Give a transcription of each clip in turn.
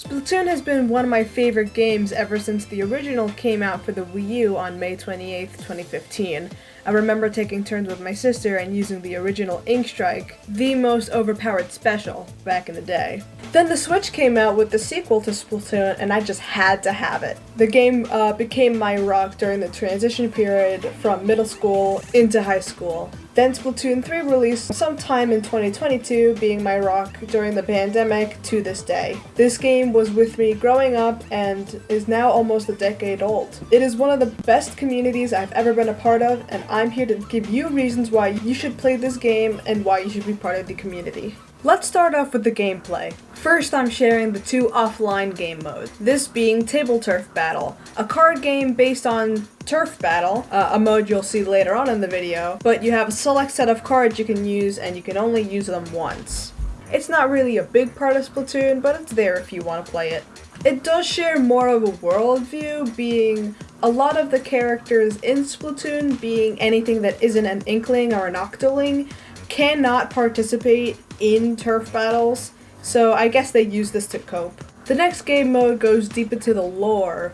Splatoon has been one of my favorite games ever since the original came out for the Wii U on May 28th, 2015. I remember taking turns with my sister and using the original Ink Strike, the most overpowered special, back in the day. Then the Switch came out with the sequel to Splatoon and I just had to have it. The game became my rock during the transition period from middle school into high school. Then Splatoon 3 released sometime in 2022, being my rock during the pandemic to this day. This game was with me growing up and is now almost a decade old. It is one of the best communities I've ever been a part of, and I'm here to give you reasons why you should play this game and why you should be part of the community. Let's start off with the gameplay. First, I'm sharing the two offline game modes, this being Table Turf Battle, a card game based on Turf Battle, a mode you'll see later on in the video, but you have a select set of cards you can use and you can only use them once. It's not really a big part of Splatoon, but it's there if you want to play it. It does share more of a worldview, being a lot of the characters in Splatoon, being anything that isn't an Inkling or an Octoling, cannot participate in turf battles, so I guess they use this to cope. The next game mode goes deep into the lore,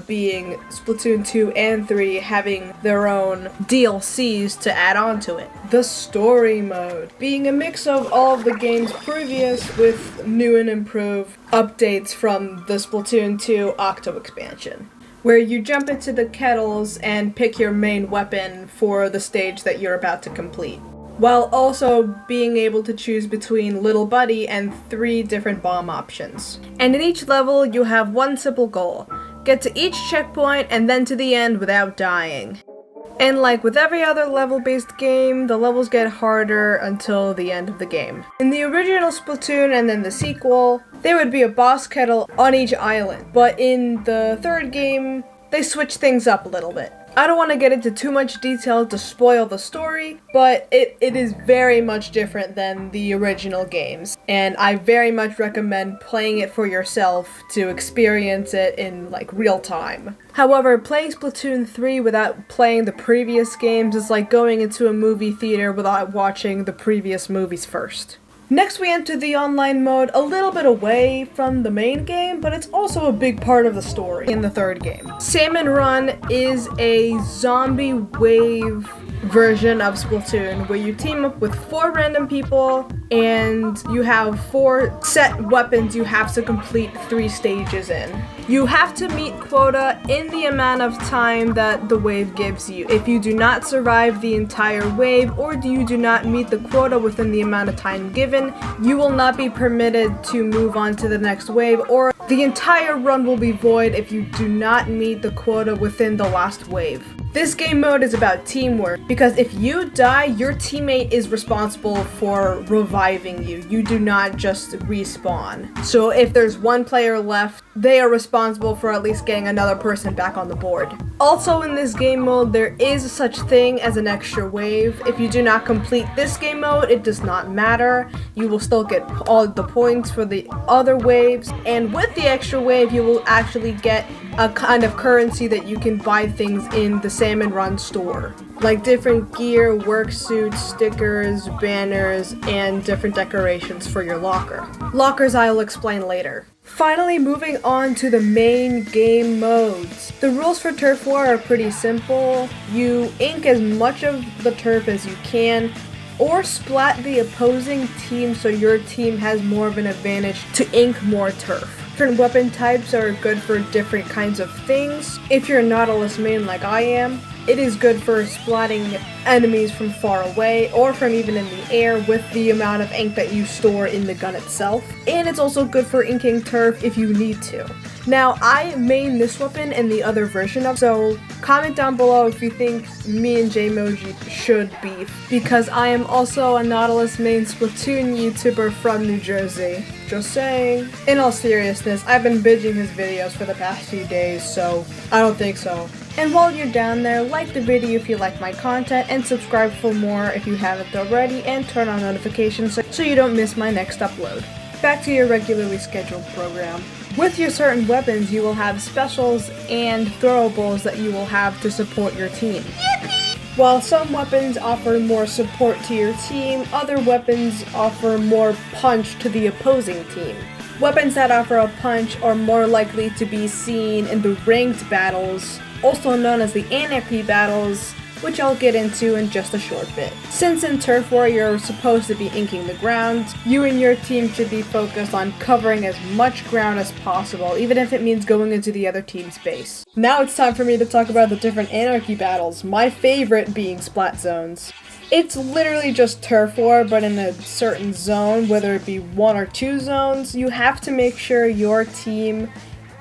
being Splatoon 2 and 3 having their own DLCs to add on to it. The story mode, being a mix of all of the games previous with new and improved updates from the Splatoon 2 Octo expansion, where you jump into the kettles and pick your main weapon for the stage that you're about to complete, while also being able to choose between Little Buddy and 3 different bomb options. And in each level, you have one simple goal: get to each checkpoint and then to the end without dying. And like with every other level-based game, the levels get harder until the end of the game. In the original Splatoon and then the sequel, there would be a boss kettle on each island, but in the third game, they switch things up a little bit. I don't want to get into too much detail to spoil the story, but it is very much different than the original games, and I very much recommend playing it for yourself to experience it in like real time. However, playing Splatoon 3 without playing the previous games is like going into a movie theater without watching the previous movies first. Next, we enter the online mode, a little bit away from the main game, but it's also a big part of the story in the third game. Salmon Run is a zombie wave version of Splatoon where you team up with 4 random people and you have 4 set weapons you have to complete 3 stages in. You have to meet quota in the amount of time that the wave gives you. If you do not survive the entire wave or you do not meet the quota within the amount of time given, you will not be permitted to move on to the next wave, or the entire run will be void if you do not meet the quota within the last wave. This game mode is about teamwork, because if you die, your teammate is responsible for reviving you. You do not just respawn. So if there's one player left, they are responsible for at least getting another person back on the board. Also in this game mode, there is such thing as an extra wave. If you do not complete this game mode, it does not matter. You will still get all the points for the other waves, and with the extra wave, you will actually get a kind of currency that you can buy things in the Salmon Run store, like different gear, work suits, stickers, banners, and different decorations for your locker. Lockers I'll explain later. Finally, moving on to the main game modes. The rules for Turf War are pretty simple. You ink as much of the turf as you can, or splat the opposing team so your team has more of an advantage to ink more turf. Different weapon types are good for different kinds of things. If you're a Nautilus main like I am, it is good for splatting enemies from far away or from even in the air with the amount of ink that you store in the gun itself. And it's also good for inking turf if you need to. Now, I main this weapon in the other version of, so comment down below if you think me and Jmoji should beef, because I am also a Nautilus main Splatoon YouTuber from New Jersey. Just saying. In all seriousness, I've been binging his videos for the past few days, so I don't think so. And while you're down there, like the video if you like my content, and subscribe for more if you haven't already, and turn on notifications so you don't miss my next upload. Back to your regularly scheduled program. With your certain weapons, you will have specials and throwables that you will have to support your team. Yippee! While some weapons offer more support to your team, other weapons offer more punch to the opposing team. Weapons that offer a punch are more likely to be seen in the ranked battles, also known as the anarchy battles, which I'll get into in just a short bit. Since in Turf War you're supposed to be inking the ground, you and your team should be focused on covering as much ground as possible, even if it means going into the other team's base. Now it's time for me to talk about the different anarchy battles, my favorite being splat zones. It's literally just Turf War, but in a certain zone, whether it be 1 or 2 zones, you have to make sure your team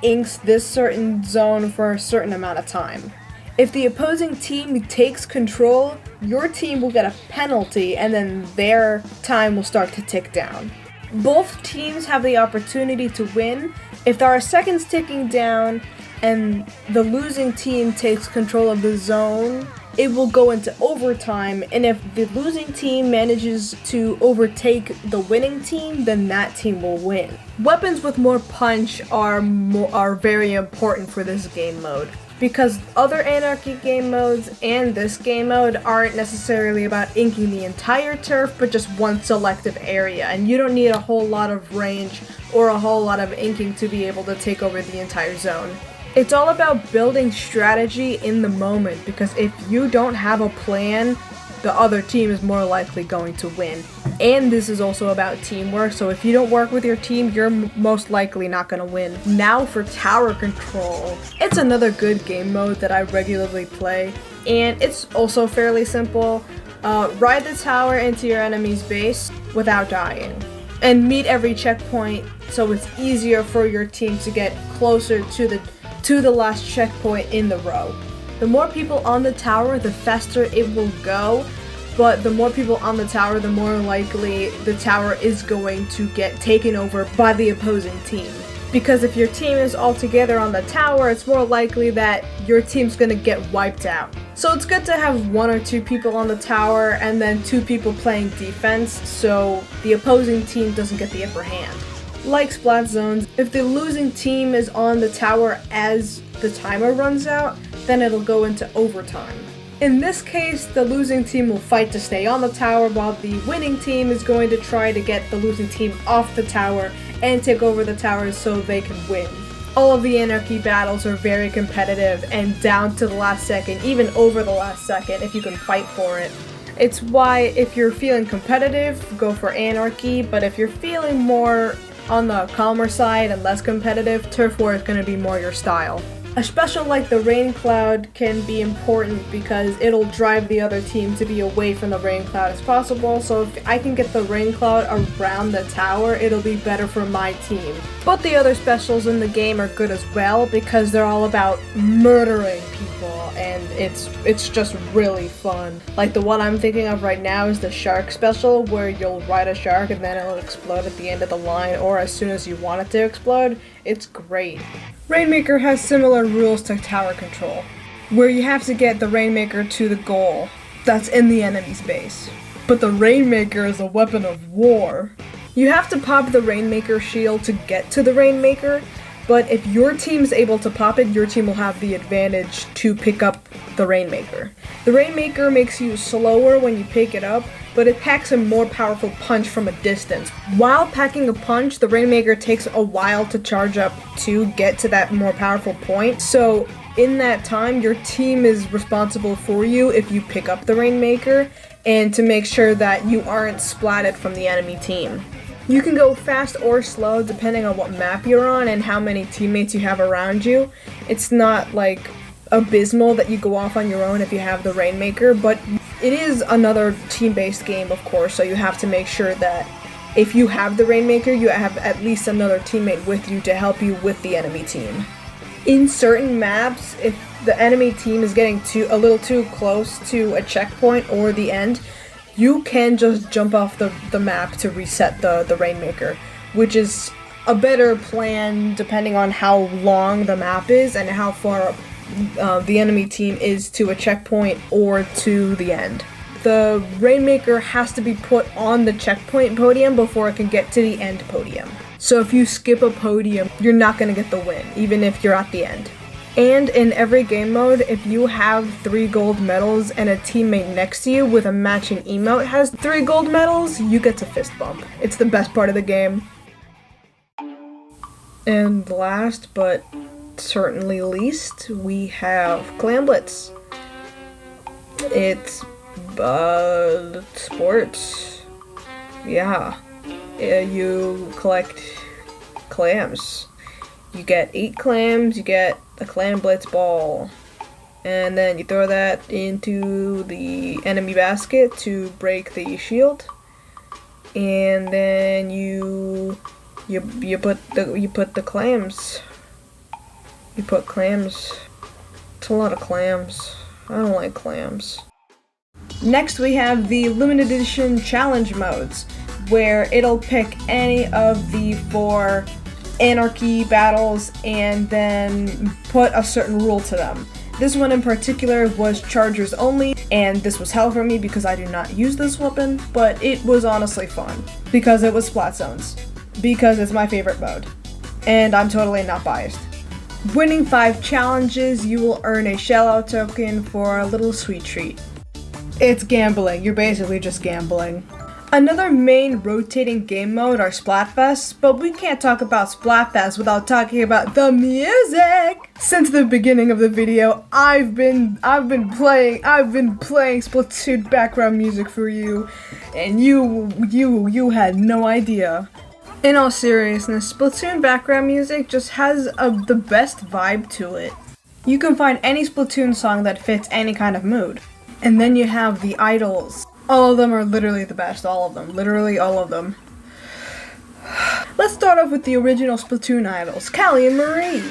inks this certain zone for a certain amount of time. If the opposing team takes control, your team will get a penalty and then their time will start to tick down. Both teams have the opportunity to win. If there are seconds ticking down and the losing team takes control of the zone, it will go into overtime, and if the losing team manages to overtake the winning team, then that team will win. Weapons with more punch are very important for this game mode, because other Anarchy game modes and this game mode aren't necessarily about inking the entire turf, but just one selective area, and you don't need a whole lot of range or a whole lot of inking to be able to take over the entire zone. It's all about building strategy in the moment, because if you don't have a plan, the other team is more likely going to win. And this is also about teamwork, so if you don't work with your team, you're most likely not going to win. Now for tower control. It's another good game mode that I regularly play, and it's also fairly simple. Ride the tower into your enemy's base without dying, and meet every checkpoint so it's easier for your team to get closer to the last checkpoint in the row. The more people on the tower, the faster it will go, but the more people on the tower, the more likely the tower is going to get taken over by the opposing team. Because if your team is all together on the tower, it's more likely that your team's gonna get wiped out. So it's good to have 1 or 2 people on the tower and then 2 people playing defense, so the opposing team doesn't get the upper hand. Like splat zones, if the losing team is on the tower as the timer runs out, then it'll go into overtime. In this case, the losing team will fight to stay on the tower, while the winning team is going to try to get the losing team off the tower and take over the tower so they can win. All of the Anarchy battles are very competitive and down to the last second, even over the last second if you can fight for it. It's why if you're feeling competitive, go for Anarchy, but if you're feeling more on the calmer side and less competitive, Turf War is going to be more your style. A special like the Rain Cloud can be important because it'll drive the other team to be away from the Rain Cloud as possible, so if I can get the Rain Cloud around the tower, it'll be better for my team. But the other specials in the game are good as well because they're all about murdering people, and it's just really fun. Like the one I'm thinking of right now is the Shark special, where you'll ride a shark and then it'll explode at the end of the line or as soon as you want it to explode. It's great. Rainmaker has similar rules to tower control, where you have to get the Rainmaker to the goal that's in the enemy's base. But the Rainmaker is a weapon of war. You have to pop the Rainmaker shield to get to the Rainmaker, but if your team is able to pop it, your team will have the advantage to pick up the Rainmaker. The Rainmaker makes you slower when you pick it up, but it packs a more powerful punch from a distance. While packing a punch, the Rainmaker takes a while to charge up to get to that more powerful point, so in that time, your team is responsible for you if you pick up the Rainmaker, and to make sure that you aren't splatted from the enemy team. You can go fast or slow depending on what map you're on and how many teammates you have around you. It's not like abysmal that you go off on your own if you have the Rainmaker, but it is another team-based game, of course, so you have to make sure that if you have the Rainmaker, you have at least another teammate with you to help you with the enemy team. In certain maps, if the enemy team is getting a little too close to a checkpoint or the end, you can just jump off the map to reset the Rainmaker, which is a better plan depending on how long the map is and how far the enemy team is to a checkpoint or to the end. The Rainmaker has to be put on the checkpoint podium before it can get to the end podium. So if you skip a podium, you're not going to get the win, even if you're at the end. And in every game mode, if you have 3 gold medals and a teammate next to you with a matching emote has 3 gold medals, you get to fist bump. It's the best part of the game. And last but certainly least, we have Clamblitz. It's sports. Yeah. You collect clams. You get 8 clams, you get a Clamblitz ball. And then you throw that into the enemy basket to break the shield. And then you put the clams. You put clams. It's a lot of clams. I don't like clams. Next we have the limited edition challenge modes, where it'll pick any of the 4 anarchy battles and then put a certain rule to them. This one in particular was chargers only, and this was hell for me because I do not use this weapon, but it was honestly fun because it was splat zones, because it's my favorite mode, and I'm totally not biased. Winning 5 challenges, you will earn a shellout token for a little sweet treat. It's gambling. You're basically just gambling. Another main rotating game mode are Splatfests, but we can't talk about Splatfest without talking about the music. Since the beginning of the video, I've been playing Splatoon background music for you, and you had no idea. In all seriousness, Splatoon background music just has the best vibe to it. You can find any Splatoon song that fits any kind of mood. And then you have the idols. All of them are literally the best, all of them. Literally all of them. Let's start off with the original Splatoon idols, Callie and Marie.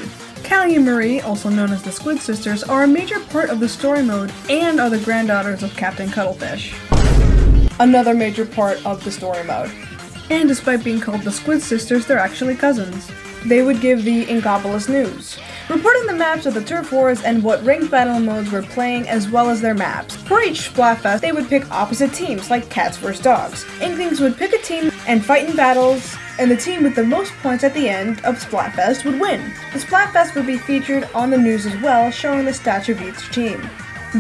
Callie and Marie, also known as the Squid Sisters, are a major part of the story mode and are the granddaughters of Captain Cuttlefish. Another major part of the story mode. And despite being called the Squid Sisters, they're actually cousins. They would give the Inkopolis news, reporting the maps of the turf wars and what ranked battle modes were playing, as well as their maps. For each Splatfest, they would pick opposite teams, like cats vs dogs. Inklings would pick a team and fight in battles, and the team with the most points at the end of Splatfest would win. The Splatfest would be featured on the news as well, showing the stats of each team.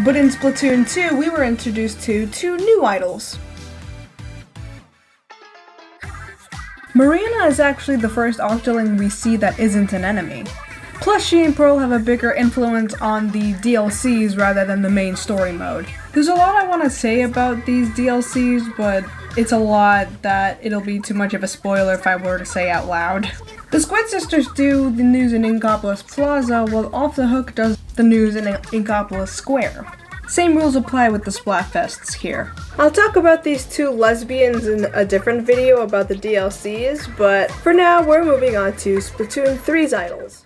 But in Splatoon 2, we were introduced to 2 new idols. Marina is actually the first Octoling we see that isn't an enemy. Plus, she and Pearl have a bigger influence on the DLCs rather than the main story mode. There's a lot I want to say about these DLCs, but it's a lot that it'll be too much of a spoiler if I were to say out loud. The Squid Sisters do the news in Inkopolis Plaza, while Off the Hook does the news in Inkopolis Square. Same rules apply with the Splatfests here. I'll talk about these 2 lesbians in a different video about the DLCs, but for now we're moving on to Splatoon 3's idols.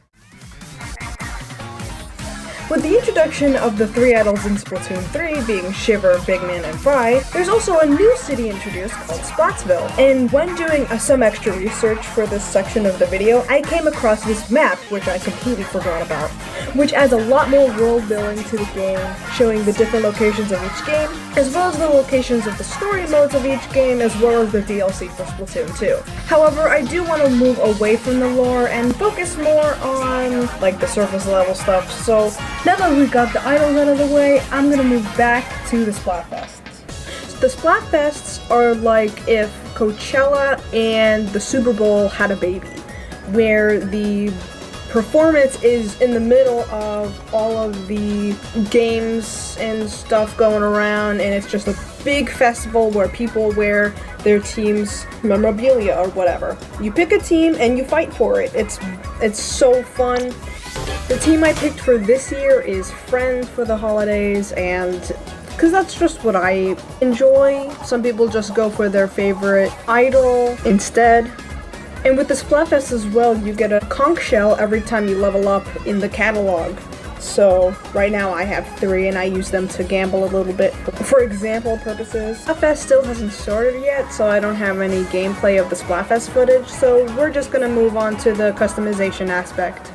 With the introduction of the 3 idols in Splatoon 3 being Shiver, Big Man, and Fry, there's also a new city introduced called Splatsville. And when doing some extra research for this section of the video, I came across this map, which I completely forgot about, which adds a lot more world building to the game, showing the different locations of each game, as well as the locations of the story modes of each game, as well as the DLC for Splatoon 2. However, I do want to move away from the lore and focus more on, like, the surface level stuff, so now that we've got the idols out of the way, I'm gonna move back to the Splatfests. The Splatfests are like if Coachella and the Super Bowl had a baby, where the performance is in the middle of all of the games and stuff going around, and it's just a big festival where people wear their team's memorabilia or whatever. You pick a team and you fight for it. It's so fun. The team I picked for this year is Friends for the holidays, and because that's just what I enjoy. Some people just go for their favorite idol instead. And with the Splatfest as well, you get a conch shell every time you level up in the catalog. So right now I have 3 and I use them to gamble a little bit for example purposes. Splatfest still hasn't started yet, so I don't have any gameplay of the Splatfest footage, so we're just gonna move on to the customization aspect.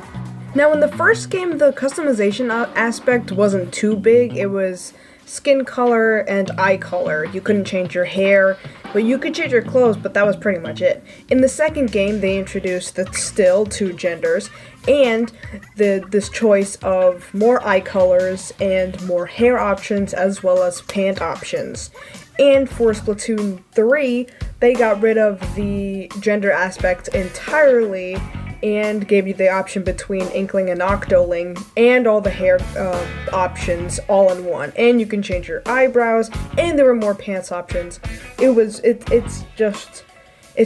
Now in the first game, the customization aspect wasn't too big. It was skin color and eye color. You couldn't change your hair, but you could change your clothes, but that was pretty much it. In the second game, they introduced the still 2 genders and this choice of more eye colors and more hair options as well as pant options. And for Splatoon 3, they got rid of the gender aspect entirely and gave you the option between Inkling and Octoling and all the hair options all in one. And you can change your eyebrows, and there were more pants options. It's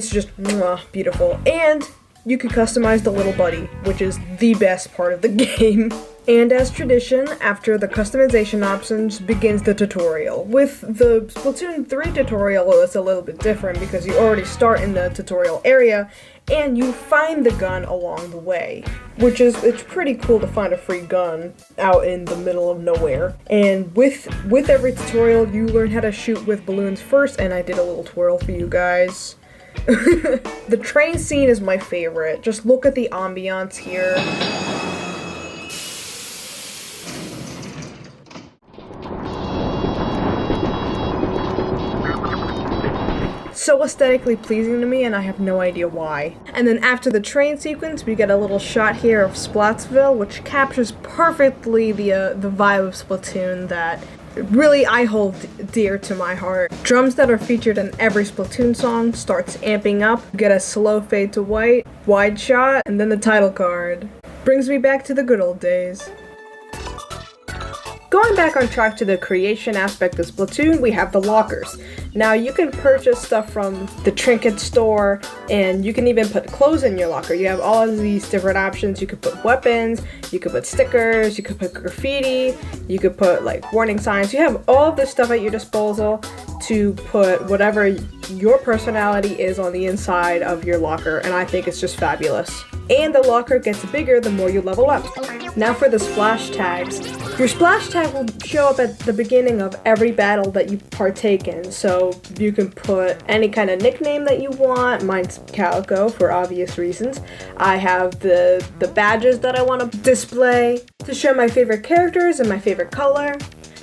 just mwah, beautiful. And you can customize the little buddy, which is the best part of the game. And as tradition, after the customization options begins the tutorial. With the Splatoon 3 tutorial, it's a little bit different because you already start in the tutorial area and you find the gun along the way, which is, it's pretty cool to find a free gun out in the middle of nowhere. And with every tutorial, you learn how to shoot with balloons first, and I did a little twirl for you guys. The train scene is my favorite. Just look at the ambiance here. So aesthetically pleasing to me, and I have no idea why. And then after the train sequence, we get a little shot here of Splatsville, which captures perfectly the vibe of Splatoon that really I hold dear to my heart. Drums that are featured in every Splatoon song starts amping up, get a slow fade to white, wide shot, and then the title card. Brings me back to the good old days. Going back on track to the creation aspect of Splatoon, we have the lockers. Now you can purchase stuff from the trinket store, and you can even put clothes in your locker. You have all of these different options. You could put weapons, you could put stickers, you could put graffiti, you could put like warning signs. You have all of this stuff at your disposal to put whatever your personality is on the inside of your locker, and I think it's just fabulous. And the locker gets bigger the more you level up. Now for the splash tags. Your splash tag will show up at the beginning of every battle that you partake in, so you can put any kind of nickname that you want. Mine's Calico for obvious reasons. I have the badges that I want to display to show my favorite characters and my favorite color.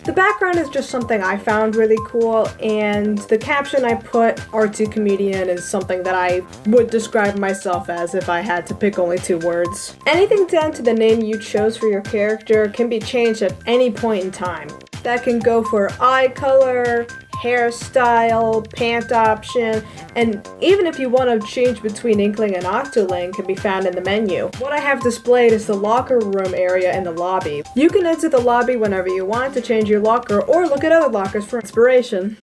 The background is just something I found really cool, and the caption I put, artsy comedian, is something that I would describe myself as if I had to pick only 2 words. Anything down to the name you chose for your character can be changed at any point in time. That can go for eye color, hairstyle, pant option, and even if you want to change between Inkling and Octoling, can be found in the menu. What I have displayed is the locker room area in the lobby. You can enter the lobby whenever you want to change your locker or look at other lockers for inspiration.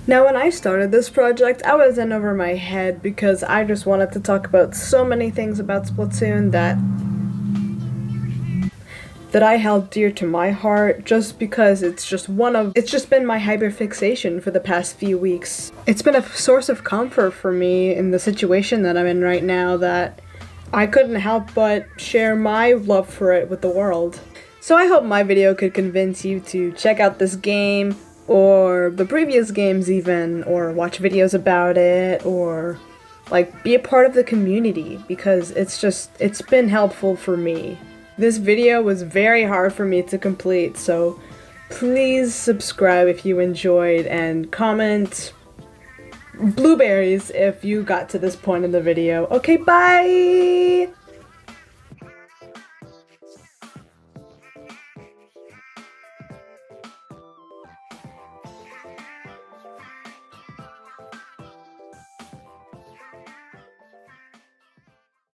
Now when I started this project, I was in over my head because I just wanted to talk about so many things about Splatoon that I held dear to my heart, just because it's just been my hyperfixation for the past few weeks. It's been a source of comfort for me in the situation that I'm in right now that I couldn't help but share my love for it with the world. So I hope my video could convince you to check out this game, or the previous games even, or watch videos about it, or like be a part of the community, because it's been helpful for me. This video was very hard for me to complete, so please subscribe if you enjoyed, and comment blueberries if you got to this point in the video. Okay, bye!